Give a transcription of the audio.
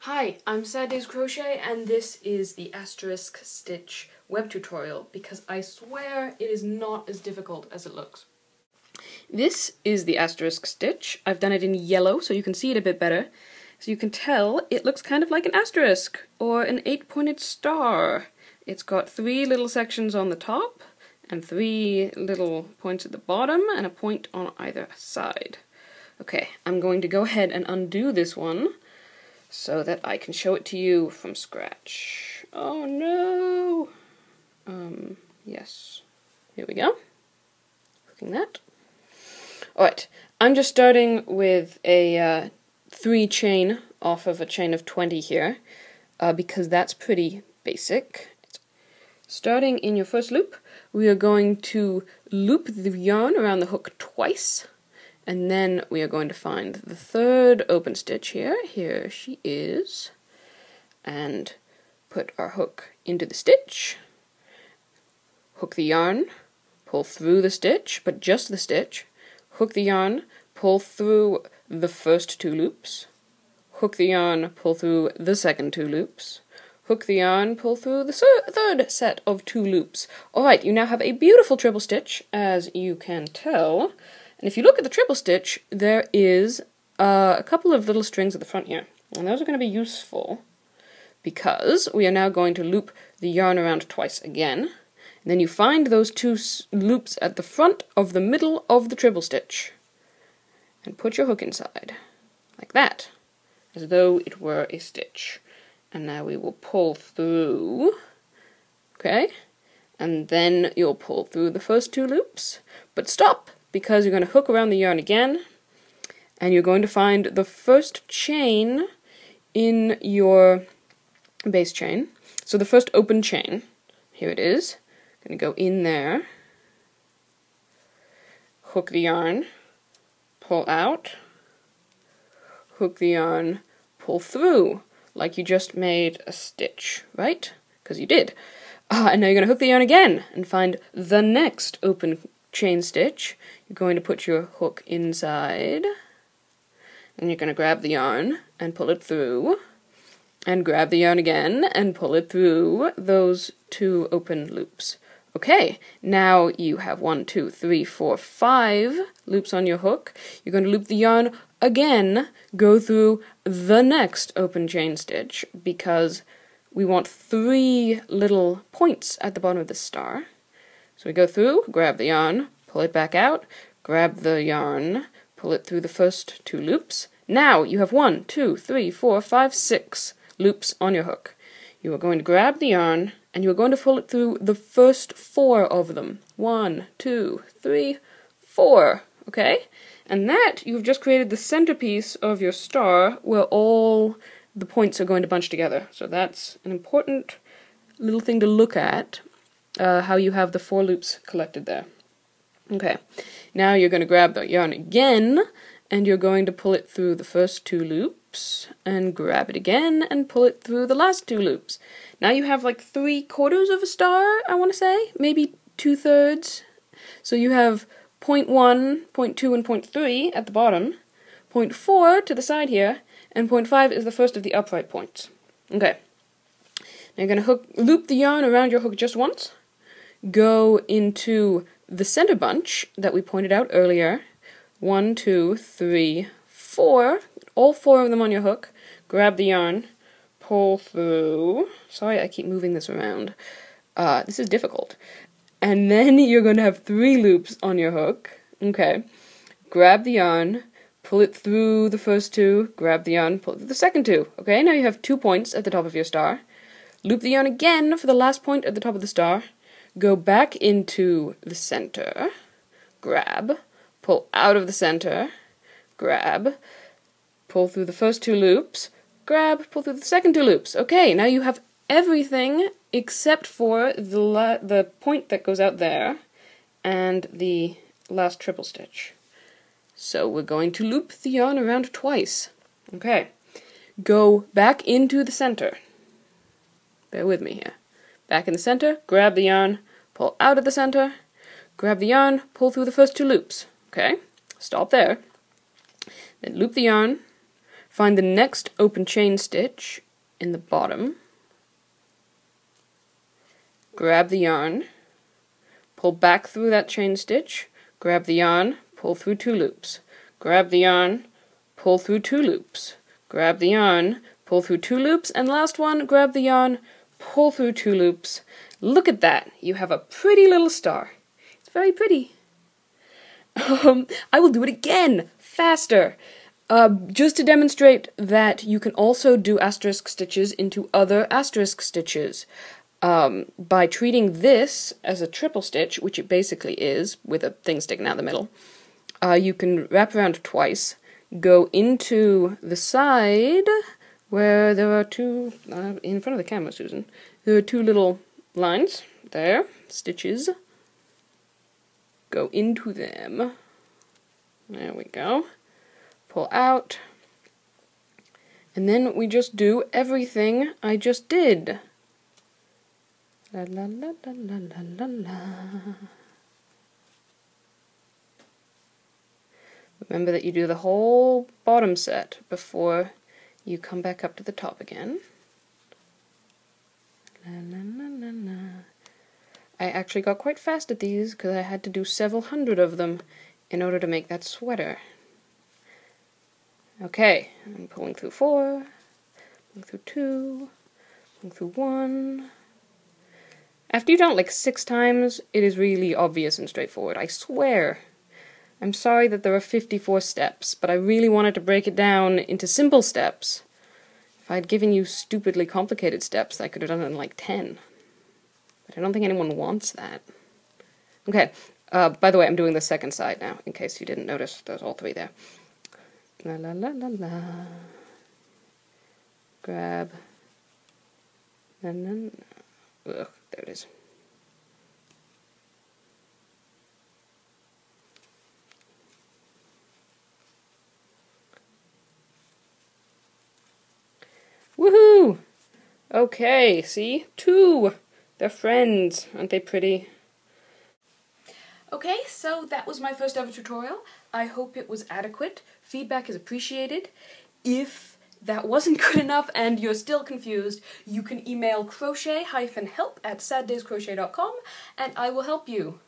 Hi, I'm Sad Crochet and this is the Asterisk stitch web tutorial because I swear it is not as difficult as it looks. This is the Asterisk stitch. I've done it in yellow so you can see it a bit better. So you can tell it looks kind of like an asterisk or an 8-pointed star. It's got 3 little sections on the top and 3 little points at the bottom and a point on either side. Okay, I'm going to go ahead and undo this one so that I can show it to you from scratch. Oh no! Yes. Here we go. Hooking that. Alright, I'm just starting with a 3 chain off of a chain of 20 here, because that's pretty basic. Starting in your first loop, we are going to loop the yarn around the hook twice. And then we are going to find the 3rd open stitch here. Here she is. And put our hook into the stitch. Hook the yarn. Pull through the stitch, but just the stitch. Hook the yarn. Pull through the first 2 loops. Hook the yarn. Pull through the second 2 loops. Hook the yarn. Pull through the 3rd set of 2 loops. Alright, you now have a beautiful triple stitch, as you can tell. And if you look at the triple stitch, there is a couple of little strings at the front here. And those are going to be useful because we are now going to loop the yarn around twice again. And then you find those 2 loops at the front of the middle of the triple stitch. And put your hook inside. Like that. As though it were a stitch. And now we will pull through. Okay? And then you'll pull through the first 2 loops. But stop! Because you're going to hook around the yarn again, and you're going to find the first chain in your base chain. So the first open chain, here it is. Going to go in there, hook the yarn, pull out, hook the yarn, pull through, like you just made a stitch, right? Because you did. And now you're going to hook the yarn again, and find the next open chain stitch. You're going to put your hook inside, and you're going to grab the yarn and pull it through, and grab the yarn again and pull it through those 2 open loops. Okay, now you have 1, 2, 3, 4, 5 loops on your hook. You're going to loop the yarn again, go through the next open chain stitch, because we want 3 little points at the bottom of the star. So we go through, grab the yarn, pull it back out, grab the yarn, pull it through the first 2 loops. Now you have 1, 2, 3, 4, 5, 6 loops on your hook. You are going to grab the yarn, and you are going to pull it through the first 4 of them. 1, 2, 3, 4. Okay? And that, you've just created the centerpiece of your star, where all the points are going to bunch together. So that's an important little thing to look at. How you have the 4 loops collected there. Okay, now you're going to grab the yarn again, and you're going to pull it through the first 2 loops, and grab it again, and pull it through the last 2 loops. Now you have like 3/4 of a star, I want to say, maybe 2/3. So you have point 1, point 2, and point 3 at the bottom, point 4 to the side here, and point 5 is the first of the upright points. Okay, now you're going to loop the yarn around your hook just once. Go into the center bunch that we pointed out earlier. 1, 2, 3, 4. All 4 of them on your hook. Grab the yarn. Pull through. Sorry, I keep moving this around. This is difficult. And then you're going to have 3 loops on your hook. Okay. Grab the yarn. Pull it through the first 2. Grab the yarn. Pull it through the second 2. Okay, now you have 2 points at the top of your star. Loop the yarn again for the last point at the top of the star. Go back into the center, grab, pull out of the center, grab, pull through the first 2 loops, grab, pull through the second 2 loops. Okay, now you have everything except for the point that goes out there and the last triple stitch. So we're going to loop the yarn around twice. Okay, go back into the center. Bear with me here. Back in the center, grab the yarn, pull out of the center, grab the yarn, pull through the first 2 loops. Okay, stop there. Then loop the yarn, find the next open chain stitch in the bottom, grab the yarn, pull back through that chain stitch, grab the yarn, pull through 2 loops, grab the yarn, pull through 2 loops, grab the yarn, pull through 2 loops, and last one, grab the yarn, pull through 2 loops. Look at that! You have a pretty little star. It's very pretty. I will do it again! Faster! Just to demonstrate that you can also do asterisk stitches into other asterisk stitches. By treating this as a triple stitch, which it basically is, with a thing sticking out the middle, you can wrap around twice, go into the side where there are 2, in front of the camera, Susan, there are 2 little lines, there, stitches, go into them, there we go, pull out, and then we just do everything I just did. La la la la la la la la. Remember that you do the whole bottom set before you come back up to the top again. La la la la la. I actually got quite fast at these because I had to do several hundred of them in order to make that sweater. Okay, I'm pulling through 4, pulling through 2, pulling through 1. After you've done it like 6 times, it is really obvious and straightforward, I swear. I'm sorry that there are 54 steps, but I really wanted to break it down into simple steps. If I had given you stupidly complicated steps, I could have done it in like 10. But I don't think anyone wants that. Okay, by the way, I'm doing the second side now, in case you didn't notice there's all 3 there. La la la la la. Grab. And then, ugh, there it is. Woohoo! Okay, see? 2! They're friends. Aren't they pretty? Okay, so that was my first ever tutorial. I hope it was adequate. Feedback is appreciated. If that wasn't good enough and you're still confused, you can email crochet-help@saddayscrochet.com and I will help you.